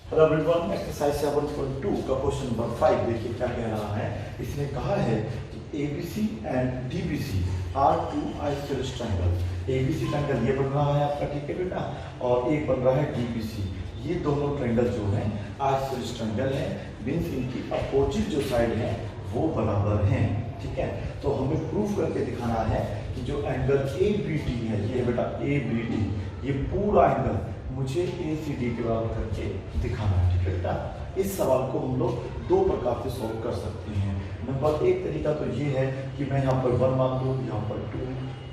Hello everyone, exercise 7.2 का question number 5 देखिए क्या कह रहा है। इसने कहा है कि ABC and DBC are two isosceles triangle. ABC triangle ये बन रहा है आपका, ठीक है बेटा, और एक बन रहा है DBC। ये दोनों ट्रायंगल जो हैं आइसोसेलेस ट्रायंगल है, मींस इनकी अपोजिट जो साइड है वो बराबर हैं, ठीक है। तो हमें प्रूफ करके दिखाना है कि जो एंगल ABD है, ये बेटा ABD, ये पूरा एंगल मुझे ACD के बराबर करके दिखाना है, ठीक है बेटा। इस सवाल को हम लोग दो प्रकार से सॉल्व कर सकते हैं। नंबर एक तरीका तो ये है कि मैं यहाँ पर 1 मान लूँ, यहाँ पर 2,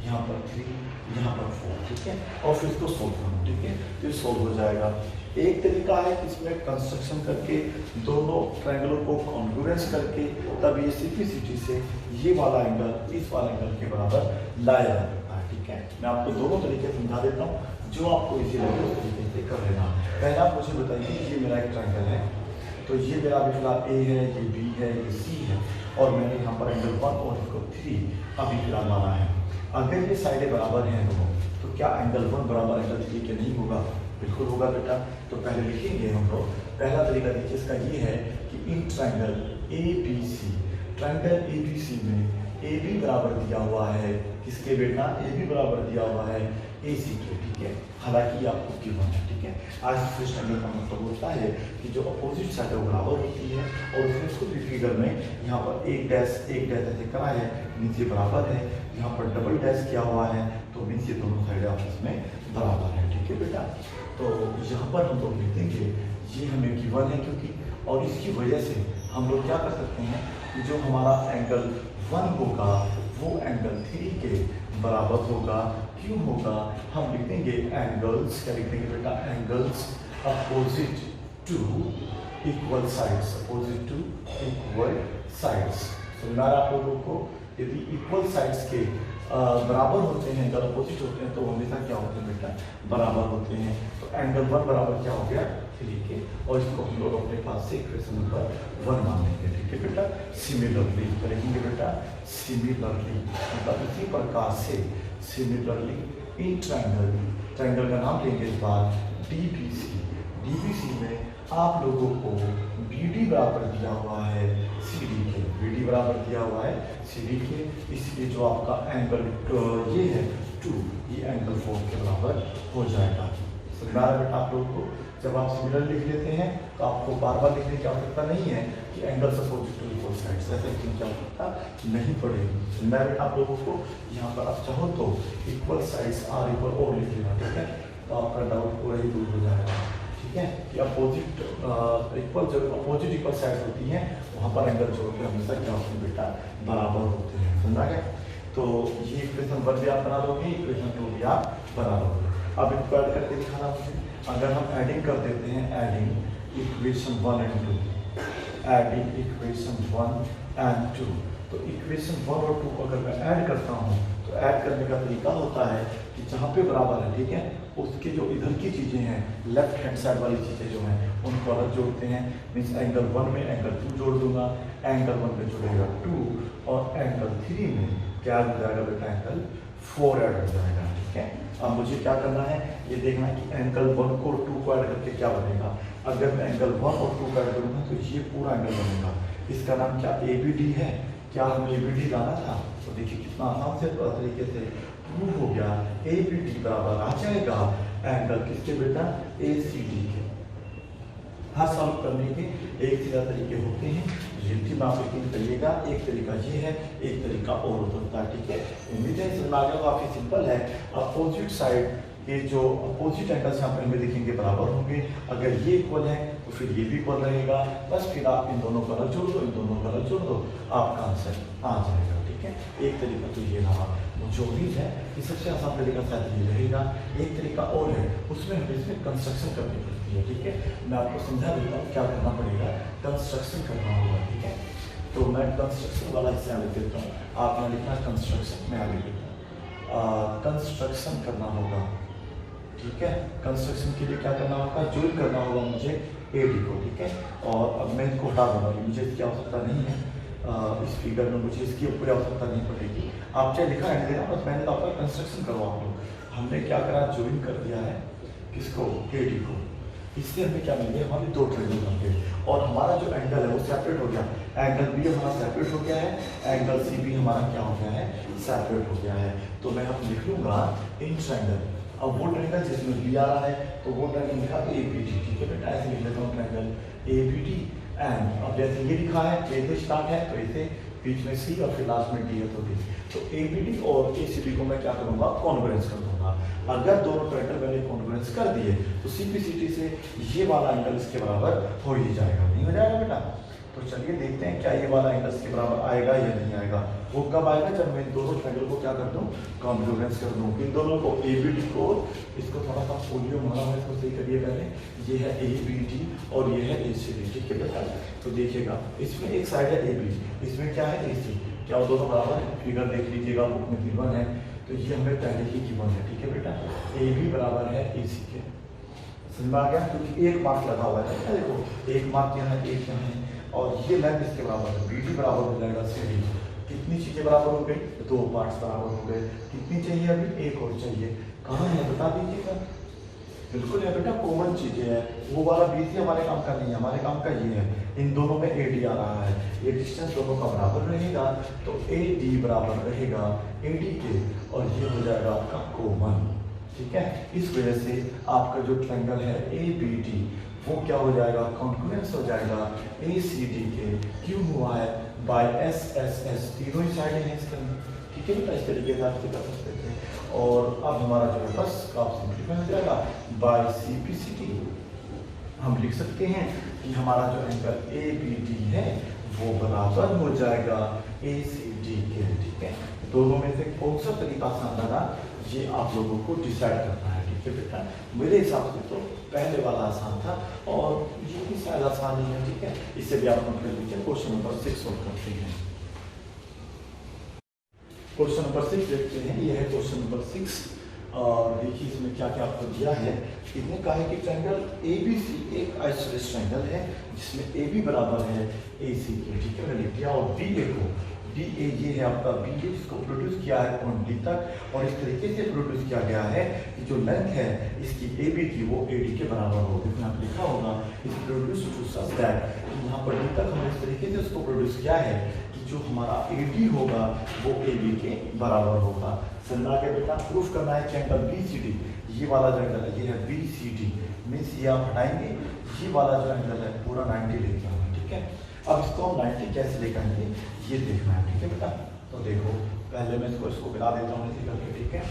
यहाँ पर 3, यहाँ पर 4, ठीक है, और फिर इसको सोल्व करूँ, ठीक है, तो सोल्व हो जाएगा। एक तरीका है कि इसमें कंस्ट्रक्शन करके दोनों ट्रायंगलों को कॉन्ग्रुएंस करके तब ये सिंप्लिसिटी से ये वाला एंगल इस वाले एंगल के बराबर लाया जा सकता है, ठीक है। मैं आपको दोनों तरीके समझा देता हूँ, जो आपको इजी लगे उस तरीके से कर लेना। पहला मुझे बताइए, ये मेरा एक ट्रायंगल है, तो ये मेरा फिलहाल A है, ये B है, ये C है, और मैंने यहाँ पर एंगल 1 और इसको 3 अभी फिलहाल माना है। अगर ये साइडें बराबर हैं दोनों, तो क्या एंगल 1 बराबर एंगल 3 के नहीं होगा? बिल्कुल होगा बेटा। तो पहले लिखेंगे हम लोग। पहला तरीका देखिए इसका ये है कि in triangle ABC, triangle ABC में AB बराबर दिया हुआ है किसके बेटा? AB बराबर दिया हुआ है AC के, ठीक है। हालांकि आपको गिवन है, ठीक है। आज इस ट्रायंगल का मतलब होता है कि जो अपोजिट साइड है वो बराबर होती है, और उसने खुद भी फिगर में यहाँ पर एक डैश ऐसे करा है, नीचे बराबर है, यहाँ पर डबल डैश किया हुआ है, तो मीन्स ये दोनों साइड आपस में बराबर है, ठीक है बेटा। तो यहाँ पर हम लोग लिख देंगे ये हमें गिवन है क्योंकि, और इसकी वजह से हम लोग क्या कर सकते हैं कि जो हमारा एंगल 1 होगा वो एंगल 3 के बराबर होगा। क्यों होगा? हम लिख देंगे एंगल्स, क्या लिख देंगे बेटा? Angles opposite to equal sides, opposite to equal sides. समझा आप लोगों को? यदि इक्वल साइड्स के बराबर होते हैं, एंगल अपोजिट होते हैं, तो हमेशा क्या होते हैं बेटा? बराबर होते हैं। तो एंगल 1 बराबर क्या हो गया? 3 के, और इसको हम लोग अपने पास से इक्वेशन नंबर 1 मान लेंगे, ठीक है बेटा। सिमिलरली करेंगे बेटा, सिमिलरली मतलब इसी प्रकार से, सिमिलरली इन ट्रायंगल, ट्रायंगल का नाम लेंगे इस बार DBC में आप लोगों को BD बराबर दिया हुआ है CD के, BD बराबर दिया हुआ है CD के, इसलिए जो आपका एंगल ये है 2, ये एंगल 4 के बराबर हो जाएगा। समझ आ रहा है बेटा आप लोगों को? जब आप सिमिलर लिख लेते हैं तो आपको बार बार लिखने की आवश्यकता नहीं है कि angle opposite to equal sides, ऐसे लिखने की आवश्यकता नहीं पड़ेगी। समझ आ रहा है बेटा आप लोगों को? यहाँ पर आप चाहो तो इक्वल साइड्स आर इक्वल और लिख लेना, ठीक है, तो आपका डाउट पूरा ही दूर हो जाएगा, ठीक है। कि अपोजिट इक्वल, जब अपोजिट इक्वल साइड होती हैं वहाँ पर एंगल जोड़ के हमेशा क्या होते हैं बेटा? बराबर होते हैं। समझा गया? तो ये इक्वेशन 1 भी आप बना लोगे, इक्वेशन 2 भी आप बना लोगे। अब इनको ऐड करके दिखाना मुझे। अगर हम एडिंग कर देते हैं, adding equation 1 and 2, adding equation 1 and 2, तो इक्वेशन 1 और 2 को अगर मैं ऐड करता हूँ तो ऐड करने का तरीका होता है कि जहाँ पे बराबर है, ठीक है, उसके जो इधर की चीज़ें हैं, लेफ्ट हैंड साइड वाली चीज़ें जो हैं उनको अलग जोड़ते हैं। मीन्स एंगल 1 में एंगल 2 जोड़ दूंगा, एंगल 1 में जुड़ेगा 2, और एंगल 3 में क्या हो जाएगा बेटा? एंगल 4 ऐड हो जाएगा, ठीक है। अब मुझे क्या करना है, ये देखना है कि एंगल 1 को 2 को ऐड करके क्या बनेगा। अगर मैं एंगल 1 और 2 को ऐड करूँगा तो ये पूरा एंगल बनेगा। इसका नाम क्या? ABD है। क्या हमें ABD लाना था? तो देखिए कितना आसान से तरीके से प्रूव हो गया। ABD बराबर आ जाएगा एंगल किसके बेटा? ACD के। हर सॉल्व करने के एक से ज़्यादा तरीके होते हैं, रिलेटिव आप यकीन करिएगा। एक तरीका ये है, एक तरीका और हो सकता है, ठीक है। उम्मीद है समझ आ गया। काफ़ी सिंपल है। अपोजिट साइड के जो अपोजिट एंगल्स यहाँ पर हमें दिखेंगे बराबर होंगे। अगर ये इक्वल है तो फिर ये भी इक्वल रहेगा। बस फिर आप इन दोनों का जोड़ दो, इन दोनों का जोड़ दो, आपका आंसर आ जाएगा, ठीक है। एक तरीका तो ये रहा। मुझे उम्मीद है कि सबसे आसान तरीका शायद ये रहेगा। एक तरीका और है, उसमें हमें इसमें कंस्ट्रक्शन करनी पड़ती है, ठीक है। मैं आपको समझा देता हूँ क्या करना पड़ेगा। कंस्ट्रक्शन करना होगा, ठीक है। तो मैं कंस्ट्रक्शन वाला हिस्सा लिख देता हूँ, आपने लिखना कंस्ट्रक्शन, मैं आगे लिखता हूँ। कंस्ट्रक्शन करना होगा, ठीक है। कंस्ट्रक्शन के लिए क्या करना होगा? ज्वाइन करना होगा मुझे AD को, ठीक है। और अब मैं इसको हटा दूंगा, मुझे इसकी आवश्यकता नहीं है। इस फिगर में मुझे इसकी पूरी आवश्यकता नहीं पड़ेगी। आप चाहे लिखा है देना, बस मैंने तो आपका कंस्ट्रक्शन करवा आप लोग। हमने क्या करा? ज्वाइन कर दिया है किसको? AD को। इससे हमें क्या मिल गया, हमारे दो ट्रायंगल बन गए और हमारा जो एंगल है वो सेपरेट हो गया। एंगल बी हमारा सेपरेट हो गया है, एंगल सी भी हमारा क्या हो गया है, सेपरेट हो गया है। तो मैं अब लिख लूंगा इन ट्रायंगल। अब वो ट्रायंगल जिसमें बी आ रहा है तो वो ट्रायंगल लिखा ए बी डी, ठीक है बेटा, ऐसे लिख लेता हूँ triangle A B D. And अब जैसे ये लिखा है ए से स्टार्ट है तो ऐसे बीच में सी और फिर लास्ट में डी है तो डी। तो ए बी डी और ए सी डी को मैं क्या करूँगा, कॉन्ग्रुएंस कर दूंगा। अगर दोनों ट्रायंगल मैंने कॉन्ग्रुएंस कर दिए तो सिंप्लिसिटी से ये वाला एंगल इसके बराबर हो ही जाएगा, नहीं हो जाएगा बेटा। तो चलिए देखते हैं क्या ये वाला एंगल इसके बराबर आएगा या नहीं आएगा। वो कब आएगा, जब मैं इन दोनों ट्रायंगल को क्या कर दूं, कॉन्ग्रुएंस कर दूं। इन दोनों को ए बी डी को, इसको थोड़ा सा फोलियो मारा है, इसको सही करिए पहले। ये है ए बी डी और ये है ए सी डी, ठीक है बेटा। तो देखिएगा इसमें एक साइड है ए बी, इसमें क्या है ए सी, क्या वो दोनों बराबर है, फिगर देख लीजिएगा बुक में गिवन है। तो ये हमें पहले ही गिवन है, ठीक है बेटा। ए बी बराबर है ए सी के, समझ में आ गया, क्योंकि एक मार्क लगा हुआ है, देखो एक मार्क यहाँ है, एक यहाँ है और ये लेंथ इसके बराबर है। बी डी बराबर हो जाएगा सी डी। कितनी चीजें बराबर हो गई, दो पार्ट्स बराबर हो गए। कितनी चाहिए अभी, एक और चाहिए। कहाँ है बता दीजिएगा। बिल्कुल है बेटा, कॉमन चीजें हैं। वो वाला बी सी हमारे काम का नहीं है, हमारे काम का ये है। इन दोनों में ए डी आ रहा है, ये डिस्टेंस दोनों का बराबर रहेगा तो ए डी बराबर रहेगा ए डी के और ये हो जाएगा आपका कॉमन, ठीक है। इस वजह से आपका जो ट्रायंगल है ए बी डी वो क्या हो जाएगा, कॉन्ग्रुएंस हो जाएगा ए सी डी के। क्यों हुआ है, बाय एस एस एस, तीनों ही साइड हैं इसके अंदर, ठीक है बेटा। इस तरीके से आप कर सकते थे। और अब हमारा जो है बस आप सिंप्लीफाई हो जाएगा by C P C T. हम लिख सकते हैं कि हमारा जो एंगल ए बी डी है वो बराबर हो जाएगा ए सी डी के, ठीक है। दोनों में से कौन सा तरीका आसान लगा, ये आप लोगों को डिसाइड करना है, ठीक है बेटा। मेरे हिसाब से तो पहले वाला आसान था और ये भी शायद आसान ही है, ठीक है। इससे भी आप नोट कर लीजिए। क्वेश्चन नंबर 6 सोल्व करते हैं। क्वेश्चन नंबर 6 देखते हैं। ये है क्वेश्चन नंबर 6 और देखिए इसमें क्या क्या आपको दिया है। इसने कहा है कि ट्रायंगल ए बी सी एक आइसोसेलेस ट्रायंगल है जिसमें ए बी बराबर है ए सी के, ठीक है। मैंने लिख दिया और बी ए को, डी ए ये है आपका बी ए जिसको प्रोड्यूस किया है पॉइंट डी तक और इस तरीके से प्रोड्यूस किया गया है कि जो लेंथ है इसकी ए बी की वो ए डी के बराबर हो। इसमें आप लिखा होगा इस प्रोड्यूस टू सच दैट, यहाँ पर डी तक हमने इस तरीके से उसको प्रोड्यूस किया है कि जो हमारा ए डी होगा वो ए बी के बराबर होगा। समझा के बेटा, प्रूफ करना है कि एंगल बी सी डी, ये वाला जो एंगल है ये है बी सी डी, मीन्स ये आप हटाएंगे, ये वाला जो एंगल है पूरा 90 लेके आना, ठीक है। अब इसको हम 90 कैसे लेकर आएंगे ये देखना है, ठीक है बेटा। तो देखो पहले मैं इसको मिला देता हूँ इसी करके, ठीक है।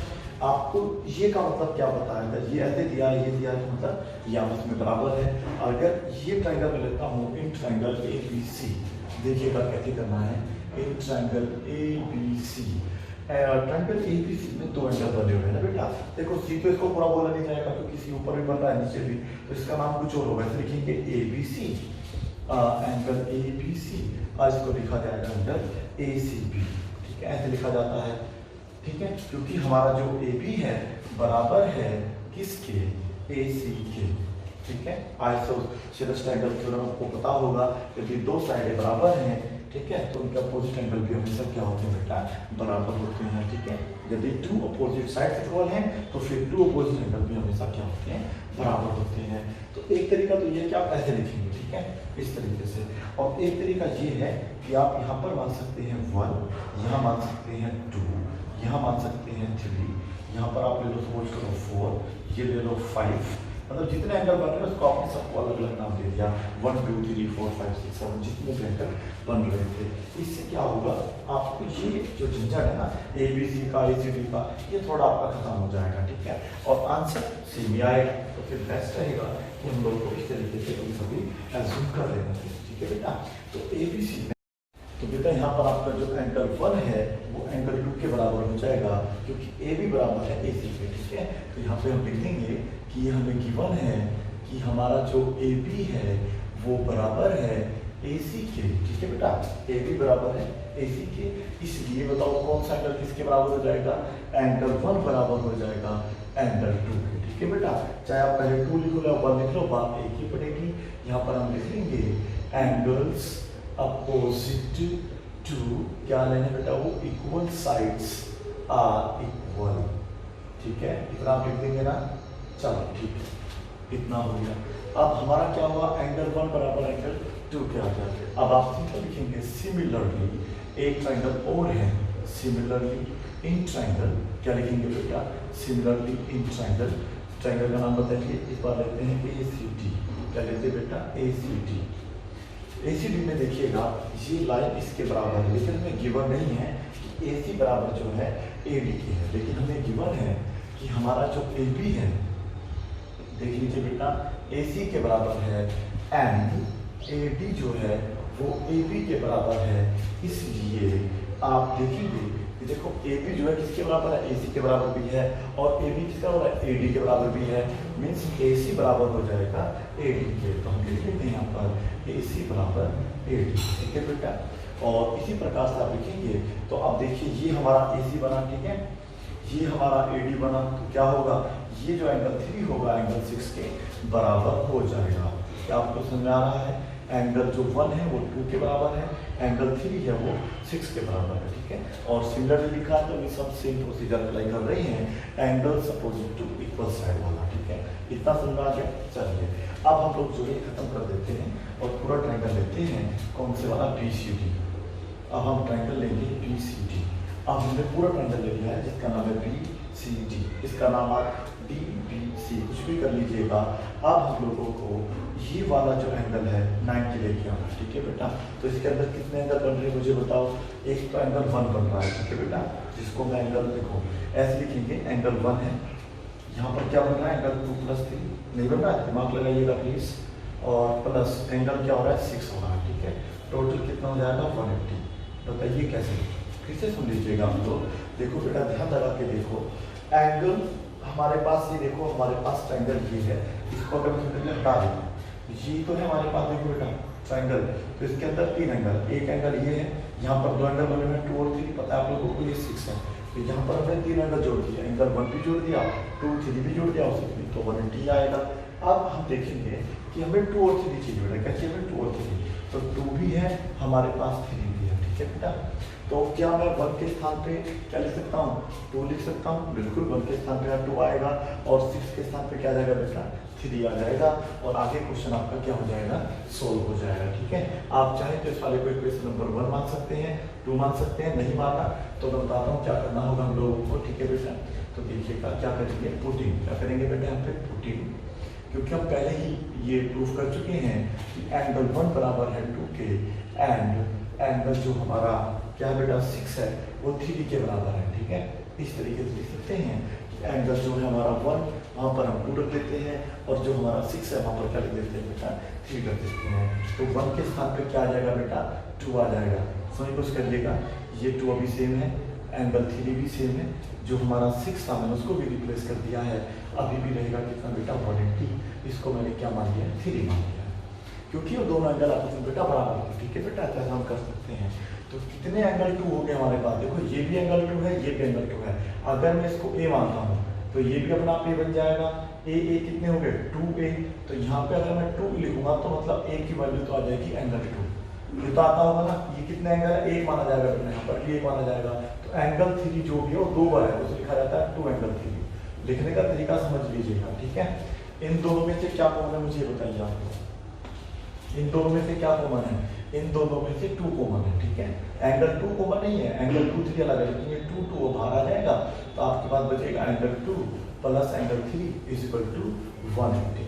आपको ये का मतलब क्या पता है, अगर ये ऐसे दिया ये दिया तो मतलब ये आपस में बराबर है। अगर ये ट्रायंगल में लेता हूँ इन ट्रायंगल ए बी सी, देखिएगा कैसे करना है। इन triangle A B C, triangle A B C में दो एंगल बने हुए हैं ना बेटा। देखो सी तो इसको पूरा बोला नहीं जाएगा क्योंकि सी ऊपर भी बन रहा है नीचे भी, तो इसका नाम कुछ और होगा। ऐसे लिखेंगे A B C, angle A B C, आज इसको लिखा जाएगा एंगल ए सी बी, ठीक है। ऐसे लिखा जाता है, ठीक है, क्योंकि हमारा जो ए बी है बराबर है किसके, ए सी के, ठीक है। आइसोसेलेस ट्रायंगल थ्योरम आपको पता होगा, यदि दो साइडें बराबर हैं, ठीक है, तो उनके अपोजिट एंगल भी हमेशा क्या होते हैं बेटा, बराबर होते हैं, ठीक है। यदि टू अपोजिट साइड इक्वल हैं तो फिर टू अपोजिट एंगल भी हमेशा क्या होते हैं, बराबर होते हैं। तो एक तरीका तो ये कि आप ऐसे लिखेंगे, ठीक है, इस तरीके से। और एक तरीका ये है कि आप यहाँ पर मान सकते हैं 1, यहाँ मान सकते हैं 2, यहाँ मान सकते हैं 3, यहाँ पर आप ले लो सपोज करो 4, ये ले लो 5, मतलब जितने एंगल बन रहे हैं उसको आपने सबको अलग अलग नाम दे दिया, 1 2 3 4 5 6 7 जितने भी एंगल बन रहे थे। इससे क्या होगा, आपको ये जो झंझट है ना ए बी सी का, ए सी डी का, ये थोड़ा आपका खत्म हो जाएगा, ठीक है। और आंसर सेम ही आएगा, तो फिर बेस्ट रहेगा कि हम लोग को इस तरीके से कभी एज्यूम कर लेना चाहिए, ठीक है बेटा। तो ए बी सी में तो बेटा यहाँ पर आपका जो एंगल 1 है वो एंगल 2 के बराबर हो जाएगा क्योंकि ए बी बराबर है ए सी के, ठीक है। तो यहाँ पे हम लिख देंगे कि ये हमें गिवन है कि हमारा जो ए बी है वो बराबर है ए सी के, ठीक है बेटा। ए बी बराबर है ए सी के, इसलिए बताओ कौन सा एंगल किसके बराबर हो जाएगा, एंगल 1 बराबर हो जाएगा एंगल 2 के, ठीक है बेटा। चाहे आप पहले 2 लिखो या 1 लिख लो, बात एक ही पड़ेगी। यहाँ पर हम लिख लेंगे एंगल्स अपोजिट टू, क्या लेने बेटा, वो इक्वल साइड्स आर इक्वल, ठीक है। इतना आप लिख देंगे ना, चलो ठीक है, इतना हो गया। अब हमारा क्या हुआ, एंगल 1 बराबर एंगल 2 के आ गया। अब आप सिंपल लिखेंगे सिमिलरली एक ट्राइंगल और है, सिमिलरली इन ट्राइंगल, क्या लिखेंगे बेटा, सिमिलरली इन ट्राइंगल, ट्राइंगल का नाम बताइए, इस बार लेते हैं ACD, क्या लेते हैं बेटा, ACD। ACD में देखिएगा ये लाइन इसके बराबर है, लेकिन हमें गिवन नहीं है कि AC बराबर जो है AD की है, लेकिन हमें गिवन है कि हमारा जो AB है, देख लीजिए बेटा, AC के बराबर है एंड AD जो है वो AB के बराबर है। इसलिए आप देखेंगे कि देखो AB जो है किसके बराबर है, AC के बराबर भी है, और AB किसका बराबर है, AD के बराबर भी है, मीन्स AC बराबर हो जाएगा AD के। तो हम लिख लेते हैं यहाँ पर AC बराबर AD, ठीक है बेटा। और इसी प्रकार से आप लिखेंगे तो अब देखिए ये हमारा AC बना, ठीक है, ये हमारा AD बना, तो क्या होगा, ये जो एंगल 3 होगा एंगल 6 के बराबर हो जाएगा। क्या आपको समझ आ रहा है, एंगल जो 1 है वो 2 के बराबर है, एंगल 3 है वो 6 के बराबर है, ठीक है। और सिमिलरली लिखा तो ये सब सेम प्रोसीजर अप्लाई कर रही हैं, angles opposite to equal side वाला, ठीक है। इतना समझ आ गया। चलिए अब हम लोग जो है खत्म कर देते हैं और पूरा ट्राइंगल लेते हैं, कौन से वाला, BCD। अब हम ट्राइंगल लेंगे BCD। अब हमने पूरा ट्राइंगल ले लिया है जिसका नाम है BCD, इसका नाम आप DBC कुछ भी कर लीजिएगा। अब हम लोगों को ये वाला जो एंगल है 90 लेके आना, ठीक है बेटा। तो इसके अंदर कितने एंगल बन रहे हैं मुझे बताओ, एक तो एंगल 1 बन रहा है, ठीक है बेटा, जिसको मैं एंगल, देखो ऐसे लिखेंगे, एंगल 1 है, यहाँ पर क्या बन रहा है, एंगल 2 + 3 नहीं बन रहा है, दिमाग लगाइएगा प्लीज, और प्लस एंगल क्या हो रहा है, 6 हो रहा है, ठीक है। टोटल कितना हो जाएगा, 180। बताइए कैसे, फिर से सुन लीजिएगा हम लोग। देखो बेटा ध्यान लगा के देखो, एंगल हमारे पास, ये देखो हमारे पास ट्राइंगल ये है, इसको अगर हम हटा दें, ये तो है हमारे पास, देखो बेटा ट्राइंगल, तो इसके अंदर 3 एंगल, एक एंगल ये है, यहाँ पर 2 एंगल बने हुए हैं 2 और 3, पता है आप लोगों को, ये 6 है, तो यहाँ पर हमने 3 एंगल जोड़ दिया, एंगल 1 भी जोड़ दिया, 2 3 भी जोड़ दिया, उससे तो 180 आएगा। अब हम देखेंगे कि हमें 2 और 3 चाहिए बेटा, क्या चाहिए, 2 और 3, तो 2 भी है हमारे पास, 3 भी है, ठीक है बेटा। तो क्या मैं 1 के स्थान पे क्या लिख सकता हूँ, 2 लिख सकता हूँ, बिल्कुल 1 के स्थान पे 2 आएगा, और 6 के स्थान पे क्या आ जाएगा बेटा, 3 आ जाएगा, और आगे क्वेश्चन आपका क्या हो जाएगा, सोल्व हो जाएगा, ठीक है। आप चाहें तो इस वाले को इक्वेशन नंबर 1 मान सकते हैं, 2 मान सकते हैं, नहीं माना तो मैं बताता हूँ क्या करना होगा हम लोगों को, ठीक है बेटा। तो देखिएगा क्या करेंगे, पुटिंग, क्या करेंगे बेटा यहाँ पे, पुटिंग, क्योंकि हम पहले ही ये प्रूफ कर चुके हैं कि एंगल 1 बराबर है 2 के, एंड एंगल जो हमारा क्या बेटा 6 है वो 3 के बराबर है, ठीक है। इस तरीके से लिख सकते हैं कि एंगल जो है हमारा 1, वहाँ पर हम 2 रख देते हैं, और जो हमारा 6 है वहाँ पर क्या लिख देते हैं बेटा, 3 रख देते हैं। तो 1 के स्थान पे क्या आ जाएगा बेटा, 2 आ जाएगा, समझ कुछ करिएगा, ये 2 अभी सेम है, एंगल 3 भी सेम है, जो हमारा 6 था मैंने उसको भी रिप्लेस कर दिया है, अभी भी रहेगा कितना बेटा, 180, इसको मैंने क्या मान लिया, 3 मान लिया, क्योंकि वो दोनों एंगल आपस में बेटा बराबर है, ठीक है बेटा, ऐसा हम कर सकते हैं। तो कितने एंगल 2 हो गए हमारे पास, देखो ये भी एंगल 2 है, ये भी एंगल 2 है, अगर मैं इसको A मानता हूँ तो ये भी अपना A बन जाएगा, A कितने हो गए, 2A, तो यहाँ पे अगर मैं 2 लिखूंगा तो मतलब A की वैल्यू तो आ जाएगी एंगल 2, ये तो आता होगा ना, ये कितने एंगल है, 1 माना जाएगा बेटा, यहाँ पर भी 1 माना जाएगा, तो एंगल 3 जो भी है वो 2 बार है, उसे लिखा जाता है 2 एंगल 3। लिखने का तरीका समझ लीजिएगा, ठीक है। इन दोनों में से क्या कॉमन है मुझे बताइए आपको, इन दोनों में से क्या कॉमन है, इन दोनों में से 2 कॉमन है, ठीक है। एंगल 2 कॉमन नहीं है, एंगल 2 3 अलग है, लेकिन ये 2 2 बाहर आ जाएगा, तो आपके पास बचेगा एंगल 2 प्लस एंगल 3 = 180।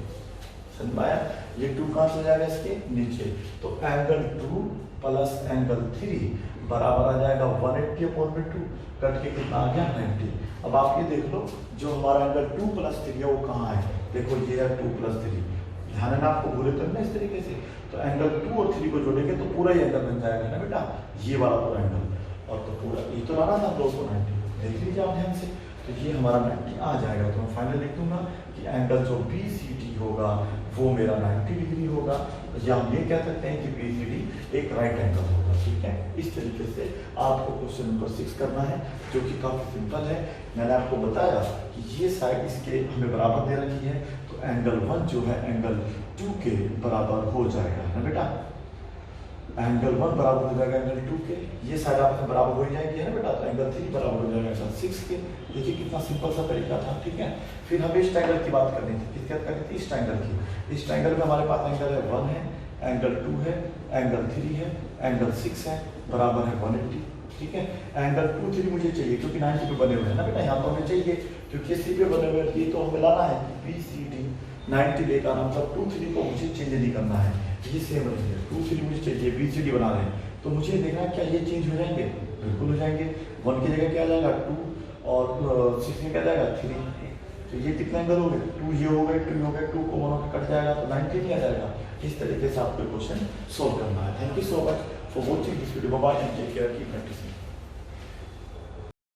समझ आया, ये 2 कहाँ से हो जाएगा, इसके नीचे, तो एंगल 2 प्लस एंगल 3 बराबर आ जाएगा 180/2, कट के कितना आ गया, 90। अब आप ये देख लो, जो हमारा एंगल 2 + 3 है वो कहाँ है, देखो ये है 2 + 3, ध्यान है ना, आपको भूले तो ना इस तरीके से, तो एंगल 2 और 3 को जोड़ेंगे तो पूरा ही एंगल बन जाएगा ना बेटा, ये वाला पूरा एंगल, और तो पूरा ये तो लाना था 290, देख लीजिए आप ध्यान से, तो ये हमारा 90 आ जाएगा। तो मैं फाइनल लिख दूंगा कि एंगल जो BCD होगा वो मेरा 90 डिग्री होगा, या हम ये कह सकते हैं कि BCD एक राइट एंगल होगा, ठीक है। इस तरीके से आपको क्वेश्चन नंबर 6 करना है, जो कि काफी सिंपल है। मैंने आपको बताया कि ये साइड इसके हमें बराबर दे रखी है, तो एंगल 1 जो है एंगल 2 के बराबर हो जाएगा ना बेटा। एंगल 1 बराबर हो जाएगा एंगल 2 के, ये साइड आपस में बराबर हो जाएंगे है ना बेटा, तो एंगल 3 बराबर हो जाएगा एंगल 6 के। देखिए कितना सिंपल सा तरीका था, ठीक है। फिर हमें इस ट्रायंगल की बात करनी थी, किसकी बात करनी थी, इस ट्रायंगल की। इस ट्रायंगल में हमारे पास एंगल है 1 है, एंगल 2 है, एंगल 3 है, एंगल 6 है, बराबर है 180, ठीक है। एंगल 2, 3 मुझे चाहिए क्योंकि 90 पे बने हुए हैं ना बेटा, यहाँ तो हमें चाहिए क्योंकि सी पे बने हुए हैं, ये तो हमें लाना है बी सी डी 90 लेकर आना, मतलब 2, 3 को मुझे चेंज नहीं करना है, ये सेम रहेंगे। 2, 3 मुझे चाहिए बी सी डी बना रहे हैं, तो मुझे देखना है क्या ये चेंज हो जाएंगे, बिल्कुल हो जाएंगे। 1 की जगह क्या आ जाएगा 2 और 6 में क्या आ जाएगा 3, तो ये कितना एंगल हो गए 2, ये हो गए 2, हो गए 2 को 1 कट जाएगा तो 90 नहीं आ जाएगा। इस तरीके से आपको क्वेश्चन सोल्व करना है। Thank you so much for watching this video, bye and take care, keep practising.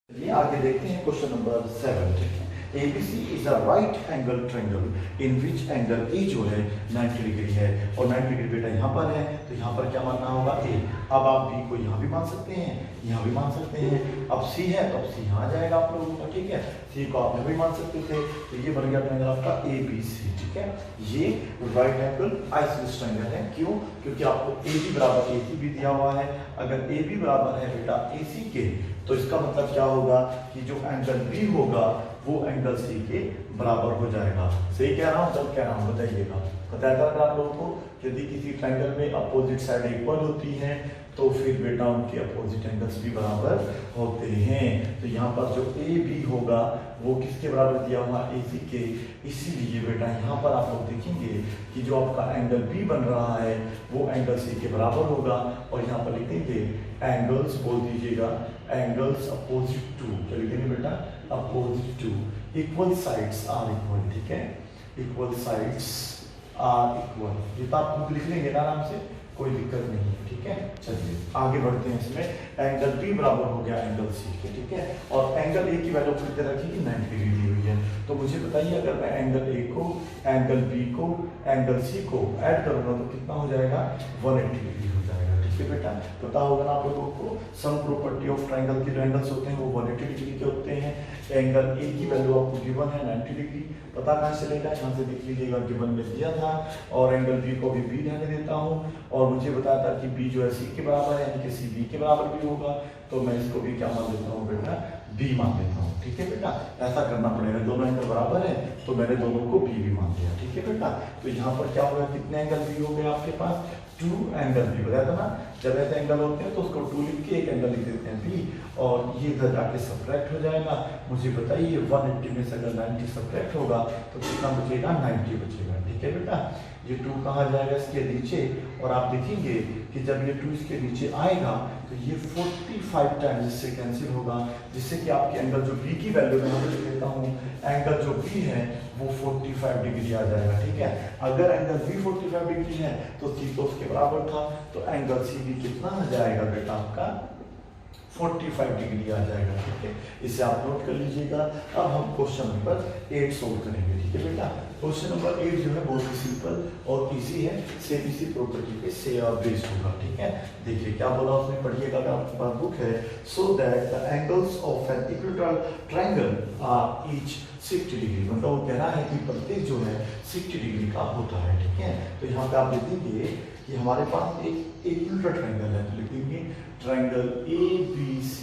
चलिए आगे देखते हैं question number 7। ABC is a right angle triangle in which angle A जो है 90 डिग्री है और 90 डिग्री बेटा यहाँ पर है, तो यहाँ पर क्या मानना होगा A। अब आप B को यहाँ भी मान सकते हैं, यहाँ भी मान सकते हैं। अब C है तो अब C यहाँ आ जाएगा आप लोगों का, ठीक है। C को आपने भी मान सकते थे, तो ये बन गया ट्रायंगल आपका ABC, ठीक है। ये राइट एंगल आइसोसेलेस ट्रायंगल है, क्यों, क्योंकि आपको AB बराबर AC भी दिया हुआ है। अगर AB बराबर है बेटा AC के, तो इसका मतलब क्या होगा कि जो एंगल B होगा वो एंगल C के बराबर हो जाएगा। सही कह रहा हूँ, जब कह रहा हूँ बताइएगा। बताया था आप लोगों को, यदि किसी ट्रायंगल में अपोजिट साइड इक्वल होती हैं तो फिर बेटा उनके अपोजिट एंगल्स भी बराबर होते हैं। तो यहाँ पर जो ए बी होगा वो किसके बराबर दिया हुआ, ए सी के। इसीलिए बेटा यहाँ पर आप लोग देखेंगे कि जो आपका एंगल बी बन रहा है वो एंगल सी के बराबर होगा, और यहाँ पर लिखेंगे एंगल्स, बोल दीजिएगा एंगल्स अपोजिट टू, क्या लिखेंगे बेटा, opposite to, equal sides are equal, ठीक है, इक्वल साइड्स आर इक्वल। ये तो आप खुद लिख लेंगे ना आराम से, कोई दिक्कत नहीं है, ठीक है। चलिए आगे बढ़ते हैं। इसमें एंगल बी बराबर हो गया एंगल सी के, ठीक है, और एंगल ए की वैल्यू कितने रखी, 90 डिग्री दी हुई है। तो मुझे बताइए अगर मैं एंगल ए को, एंगल बी को, एंगल सी को ऐड करूंगा तो कितना हो जाएगा, 180 डिग्री हो जाएगा, ठीक है बेटा। पता होगा ना आप लोगों को, सम प्रॉपर्टी ऑफ ट्रायंगल के जो एंगल्स होते हैं वो 180 डिग्री के होते हैं। एंगल ए की वैल्यू आपको गिवन है 90 डिग्री, पता कहाँ से चलेगा, यहाँ से देख लीजिएगा, गिवन में दिया था। और एंगल बी को भी बी रहने देता हूँ, और मुझे बताया था कि बी जो है सी के बराबर है, यानी कि सी बी के बराबर भी होगा, तो मैं इसको भी क्या मान लेता हूँ बेटा, बी मान लेता हूँ, ठीक है बेटा। ऐसा करना पड़ेगा, दोनों एंगल बराबर है तो मैंने दोनों को बी भी मान लिया, ठीक है बेटा। तो यहाँ पर क्या होगा, कितने एंगल बी हो गए आपके पास, 2 एंगल बी, बताया था ना, जब ऐसे एंगल होते हैं तो उसको 2 लिख के एक एंगल लिख देते हैं बी, और ये इधर जाके सब्ट्रैक्ट हो जाएगा। मुझे बताइए 180 में से अगर 90 सब्ट्रैक्ट होगा तो कितना बचेगा, 90 बचेगा, ठीक है बेटा। ये 2 कहाँ जाएगा, इसके नीचे, और आप देखेंगे कि जब ये 2 इसके नीचे आएगा तो ये 45 टाइम्स इससे कैंसिल होगा, जिससे कि आपके एंगल जो बी की वैल्यू मैं लिख देता हूँ, एंगल जो बी है वो 45 डिग्री आ जाएगा, ठीक है। अगर एंगल बी 45 डिग्री है तो सी तो उसके बराबर था, तो एंगल सी भी कितना आ जाएगा बेटा, आपका 45 डिग्री आ जाएगा, ठीक है। इसे आप नोट कर लीजिएगा। अब हम क्वेश्चन नंबर 8 सोल्व करेंगे, ठीक है बेटा। क्वेश्चन नंबर 8 जो है बहुत ही सिंपल और इजी है, सेम इसी प्रॉपर्टी पे से बेस्ड होगा, ठीक है। देखिए क्या बोला उसने, पढ़िएगा अगर आपके पास बुक है। So that the angles of an equilateral triangle are each 60 degree, मतलब वो कह रहा है कि प्रत्येक जो है 60 डिग्री का होता है, ठीक है। तो यहाँ पे आप देखेंगे कि हमारे पास एक इक्विलैटरल ट्रायंगल है, तो लिखेंगे triangle ABC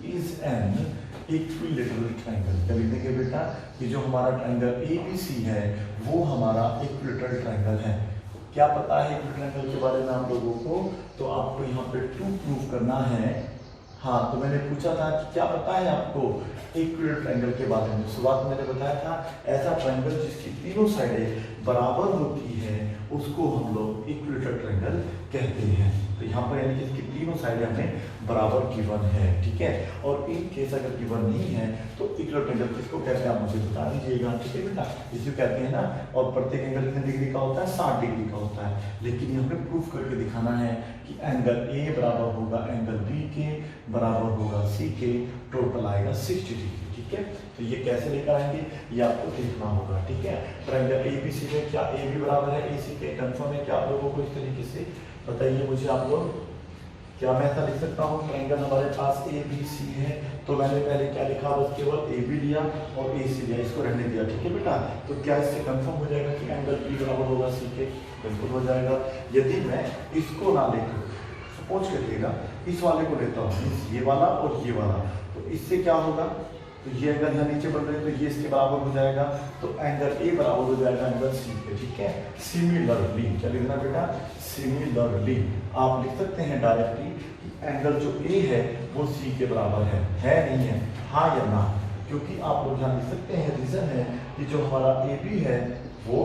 is an equilateral triangle. क्या लिख देंगे बेटा, कि जो हमारा ट्रायंगल ABC है वो हमारा इक्विलैटरल ट्रायंगल है। क्या पता है इक्विलैटरल ट्रायंगल के बारे में आप लोगों को, तो आपको यहाँ पे 2 प्रूव करना है। हाँ, तो मैंने पूछा था कि क्या पता है आपको इक्विलैटरल ट्रायंगल के बारे में। शुरुआत में मैंने बताया था ऐसा ट्रायंगल जिसकी तीनों साइडें बराबर होती है उसको हम लोग इक्विलैटरल ट्रायंगल कहते हैं। तो यहाँ पर यानी कि इसकी तीनों साइडें हमें बराबर गिवन है, ठीक है। और इन केस अगर गिवन नहीं है तो इक्विलैटरल ट्रायंगल किसको कहते हैं आप मुझे बता दीजिएगा, ठीक है बेटा। इसे कहते हैं ना, और प्रत्येक एंगल कितने डिग्री का होता है, 60 डिग्री का होता है। लेकिन ये हमें प्रूफ करके दिखाना है कि एंगल ए बराबर होगा एंगल बी के, बराबर होगा सी के, टोटल आएगा 60 डिग्री, ठीक है। तो ये कैसे लेकर आएंगे ये आपको देखना होगा, ठीक है। ट्रायंगल ABC में क्या ए भी बराबर है AC के, कंफर्म है क्या आप लोगों को, इस तरीके से बताइए मुझे आप लोग। क्या मैं ऐसा लिख सकता हूँ, ट्रायंगल हमारे पास ABC है तो मैंने पहले क्या लिखा, बस केवल AB लिया और AC लिया, इसको रहने दिया, ठीक है बेटा। तो क्या इससे कंफर्म हो जाएगा कि एंगल B बराबर होगा C के, बिल्कुल हो जाएगा। यदि मैं इसको ना लिखूं, सपोज करिएगा इस वाले को लेता हूँ, ये वाला और ये वाला, तो इससे क्या होगा, तो ये एंगल यहाँ नीचे बढ़ रहे हैं तो ये इसके बराबर हो जाएगा, तो एंगल ए बराबर हो जाएगा एंगल सी के, ठीक है। सिमिलरली क्या लिखना बेटा, सिमिलरली आप लिख सकते हैं डायरेक्टली एंगल जो ए है वो सी के बराबर है नहीं है, हाँ या ना, क्योंकि आप लोग यहाँ लिख सकते हैं रीजन है कि जो हमारा ए बी है वो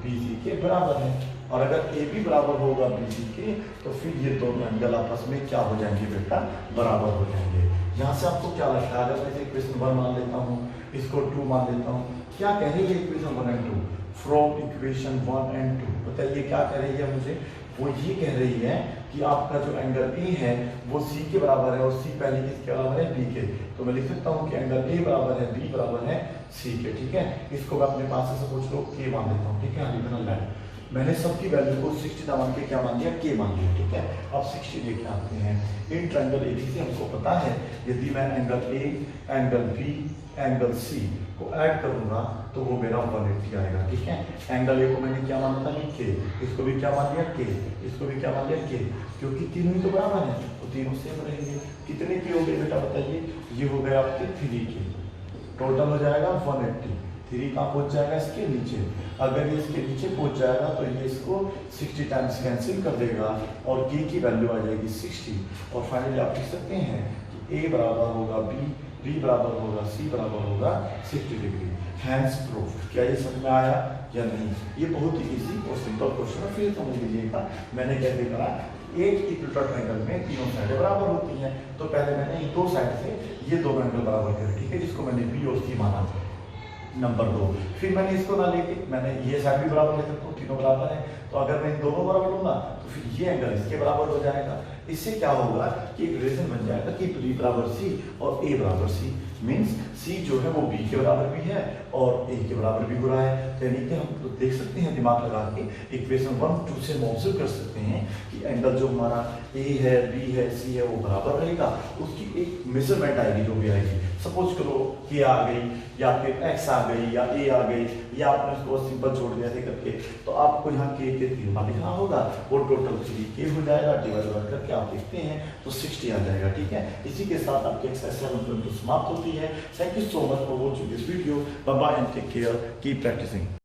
बी सी के बराबर है, और अगर ए बी बराबर होगा बी सी के तो फिर ये दोनों एंगल आपस में क्या हो जाएंगे बेटा, बराबर हो जाएंगे। यहाँ से आपको क्या लगता है, अगर मैं इसे इक्वेशन 1 मान लेता हूँ, इसको 2 मान लेता हूँ, क्या कह रही है equation 1 and 2, from equation 1 and 2, बताइए क्या कह रही है मुझे, वो ये कह रही है कि आपका जो एंगल ए है वो सी के बराबर है, और सी पहले किसके बराबर है, बी के, तो मैं लिख सकता हूँ कि एंगल ए बराबर है बी बराबर है सी के, ठीक है। इसको मैं अपने पास से सपोज लो के मान लेता हूँ, ठीक है, लिखना लाइन, मैंने सबकी वैल्यू को 60 ना मान के क्या मान लिया, के मान लिया, ठीक है। अब 60 लेके आते हैं, इन ट्रायंगल एबी से हमको पता है यदि मैं angle A, angle B, angle C को ऐड करूंगा तो वो मेरा 180 आएगा, ठीक है। एंगल ए को मैंने क्या माना था, के, इसको भी क्या मान लिया के, इसको भी क्या मान लिया के, क्योंकि तीनों ही तो बराबर है तो तीनों सेम रहेंगे। कितने के हो गए बेटा बताइए, ये हो गए आपके 3 के, टोटल हो जाएगा 180, 3 कहाँ पहुंच जाएगा, इसके नीचे, अगर ये इसके नीचे पहुंच जाएगा तो ये इसको 60 टाइम्स कैंसिल कर देगा और के की वैल्यू आ जाएगी 60, और फाइनली आप लिख सकते हैं कि ए बराबर होगा बी, बी बराबर होगा सी बराबर होगा 60 डिग्री। हैंस प्रूफ, क्या ये समझ में आया या नहीं, ये बहुत ही इजी और सिंपल क्वेश्चन है, फिर समझ लीजिएगा मैंने कैसे करा। एक इक्विलेटरल ट्रायंगल में तीनों साइडें बराबर होती हैं, तो पहले मैंने दो साइड से ये दो एंगल बराबर करे, ठीक है, जिसको मैंने बी और सी माना था। नंबर 2, फिर मैंने इसको ना लेके मैंने ये साइड भी बराबर ले सकता हूँ, तीनों बराबर है, तो अगर मैं इन दोनों बराबर लूंगा तो फिर ये एंगल इसके बराबर हो जाएगा। इससे क्या होगा कि एक रिलेशन बन जाएगा कि बी बराबर सी और ए बराबर सी, मींस सी जो है वो बी के बराबर भी है और ए के बराबर भी हो रहा है, यानी कि हम तो देख सकते हैं दिमाग लगा के इक्वेशन 1, 2 से हम ऑब्जर्व कर सकते हैं कि एंगल जो हमारा ए है, बी है, सी है वो बराबर रहेगा, उसकी एक मेजरमेंट आएगी जो भी आएगी, सपोज करो के आ गई या फिर एक्स आ गई या ए आ गई, या आपने उसको सिंपल छोड़ दिया ऐसे करके, तो आपको यहाँ के 3 बार लिखना होगा, वो टोटल 3 हो जाएगा, डिवाइड करके आप देखते हैं तो 60 आ जाएगा, ठीक है। इसी के साथ आपकी एक्सरसाइज 7.2 समाप्त होती है। Thank you so much for watching this video, bye bye and take care, keep practising.